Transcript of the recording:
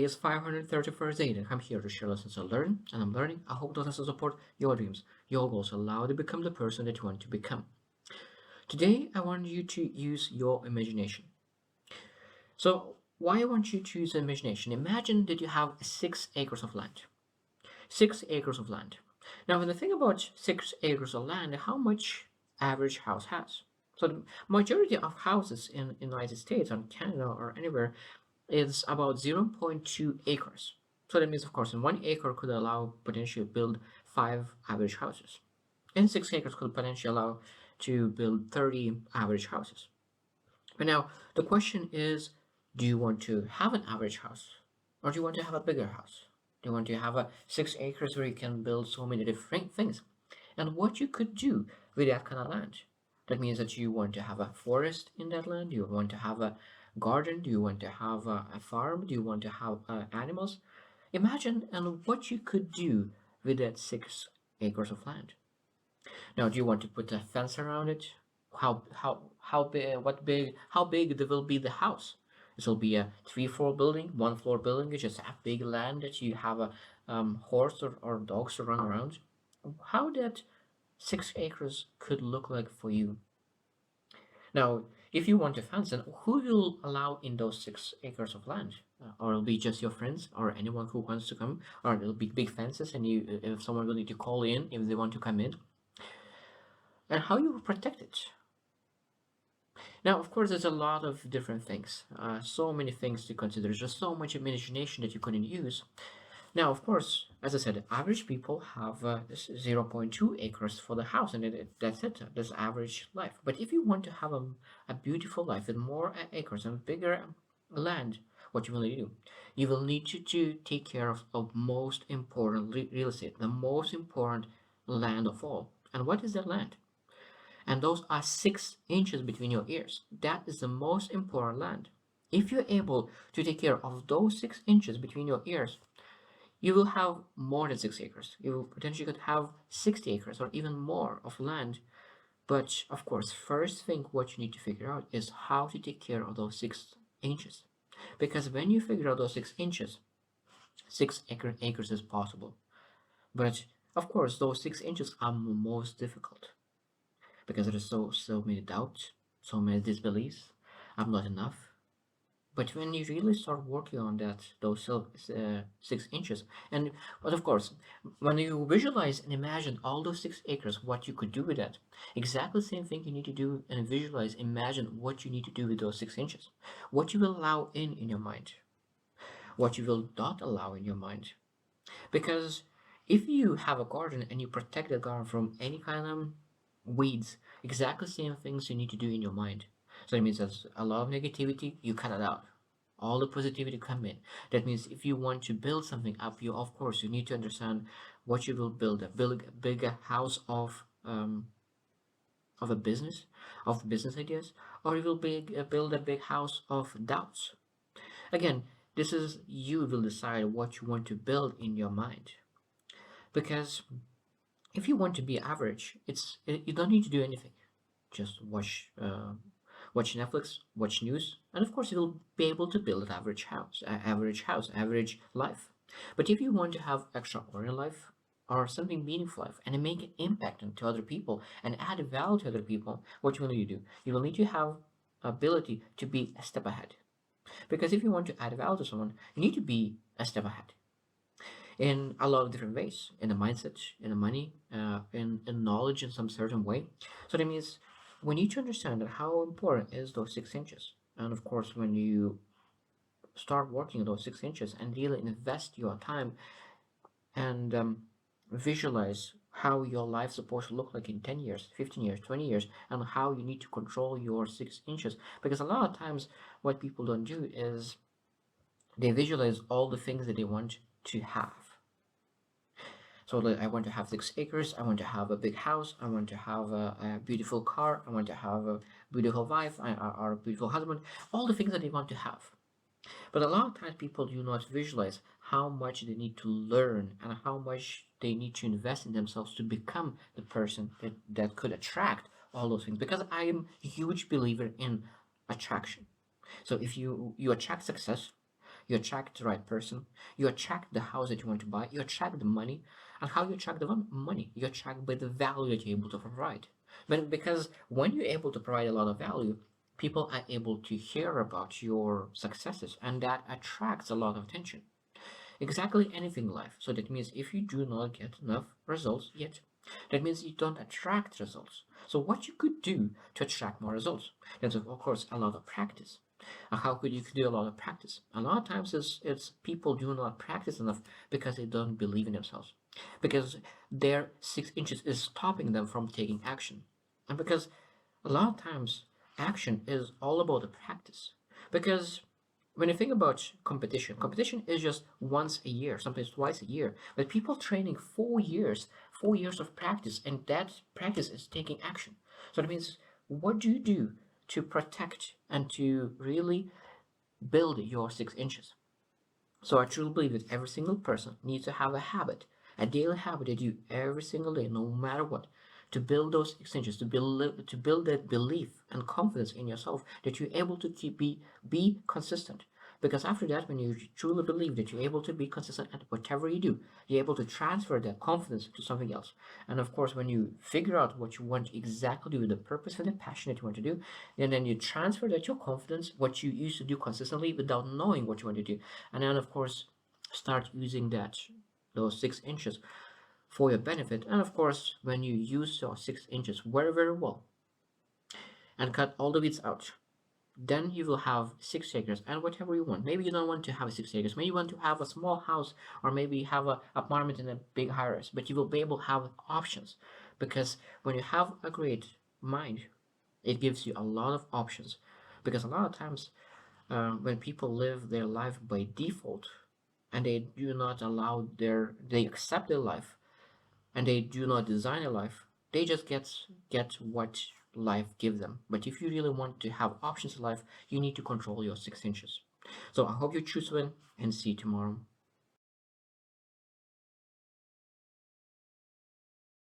is 531st day and I'm here to share lessons I learn and I'm learning. I hope those lessons support your dreams, your goals, allow you to become the person that you want to become. Today, I want you to use your imagination. So, why I want you to use imagination? Imagine that you have 6 acres of land. 6 acres of land. Now, when you think about 6 acres of land, how much average house has? So, the majority of houses in the United States or Canada or anywhere is about zero point 0.2 acres. So that means, of course, in 1 acre could allow potentially build 5 average houses. And 6 acres could potentially allow to build 30 average houses. But now the question is, do you want to have an average house or do you want to have a bigger house? Do you want to have a 6 acres where you can build so many different things? And what you could do with that kind of land. That means that you want to have a forest in that land, you want to have a garden, do you want to have a farm, do you want to have animals? Imagine and what you could do with that 6 acres of land. Now, do you want to put a fence around it? How big? What big? How big will be the house? This will be a three-floor building, one-floor building. It's just a big land that you have a horse or dogs to run around. How that 6 acres could look like for you. Now, if you want a fence, then who will allow in those 6 acres of land? Or it'll be just your friends or anyone who wants to come, or it'll be big fences, and you, if someone will need to call in if they want to come in, and how you will protect it. Now, of course, there's a lot of different things, so many things to consider. There's just so much imagination that you couldn't use. Now, of course, as I said, average people have 0 0.2 acres for the house, and that's it. That's average life. But if you want to have a beautiful life with more acres and bigger land, what you will need to do, you will need to take care of most important real estate, the most important land of all. And what is that land? And those are 6 inches between your ears. That is the most important land. If you're able to take care of those 6 inches between your ears, you will have more than 6 acres. You will potentially could have 60 acres or even more of land. But of course, first thing what you need to figure out is how to take care of those 6 inches. Because when you figure out those 6 inches, acres is possible. But of course, those 6 inches are most difficult because there are so many doubts, so many disbeliefs. I'm not enough. But when you really start working on that, those 6 inches, and but of course, when you visualize and imagine all those 6 acres, what you could do with that, exactly the same thing you need to do and visualize, imagine what you need to do with those 6 inches, what you will allow in your mind, what you will not allow in your mind. Because if you have a garden and you protect the garden from any kind of weeds, exactly the same things you need to do in your mind. So it means there's a lot of negativity, you cut it out. All the positivity come in. That means if you want to build something up, you of course you need to understand what you will build. Build a bigger house of a business, of business ideas, or you will build a big house of doubts. Again, this is you will decide what you want to build in your mind. Because if you want to be average, you don't need to do anything. Just watch Netflix, watch news, and of course you'll be able to build an average life. But if you want to have extraordinary life or something meaningful life and make an impact to other people and add value to other people, what you will need to do? You will need to have ability to be a step ahead. Because if you want to add value to someone, you need to be a step ahead in a lot of different ways, in the mindset, in the money, in knowledge in some certain way. So that means we need to understand that how important is those 6 inches. And of course, when you start working on those 6 inches and really invest your time and visualize how your life's supposed to look like in 10 years, 15 years, 20 years, and how you need to control your 6 inches. Because a lot of times, what people don't do is they visualize all the things that they want to have. So like, I want to have 6 acres. I want to have a big house. I want to have a beautiful car. I want to have a beautiful wife or a beautiful husband. All the things that they want to have. But a lot of times people do not visualize how much they need to learn and how much they need to invest in themselves to become the person that could attract all those things. Because I am a huge believer in attraction. So if you attract success, You attract the right person. You attract the house that you want to buy. You attract the money. And how you attract the money? You attract by the value that you're able to provide. But because when you're able to provide a lot of value, people are able to hear about your successes, and that attracts a lot of attention. Exactly anything in life. So that means if you do not get enough results yet, that means you don't attract results. So what you could do to attract more results? There's of course a lot of practice. How could you do a lot of practice? A lot of times it's people do not practice enough because they don't believe in themselves. Because their 6 inches is stopping them from taking action. And because a lot of times action is all about the practice. Because when you think about competition, competition is just once a year, sometimes twice a year. But people training 4 years, 4 years of practice, and that practice is taking action. So that means what do you do to protect and to really build your 6 inches? So I truly believe that every single person needs to have a habit, a daily habit they do every single day, no matter what, to build those 6 inches, to build that belief and confidence in yourself that you're able to be consistent. Because after that, when you truly believe that you're able to be consistent at whatever you do, you're able to transfer that confidence to something else. And of course, when you figure out what you want to exactly do, the purpose and the passion that you want to do, and then you transfer that your confidence, what you used to do consistently without knowing what you want to do. And then of course, start using those 6 inches for your benefit. And of course, when you use your 6 inches very, very well and cut all the weeds out, then you will have 6 acres and whatever you want. Maybe you don't want to have 6 acres. Maybe you want to have a small house, or maybe have an apartment in a big high-rise. But you will be able to have options, because when you have a great mind, it gives you a lot of options. Because a lot of times, when people live their life by default, and they do not allow they accept their life, and they do not design a life, they just get what life gives them. But if you really want to have options in life, you need to control your 6 inches. So I hope you choose win, and see you tomorrow.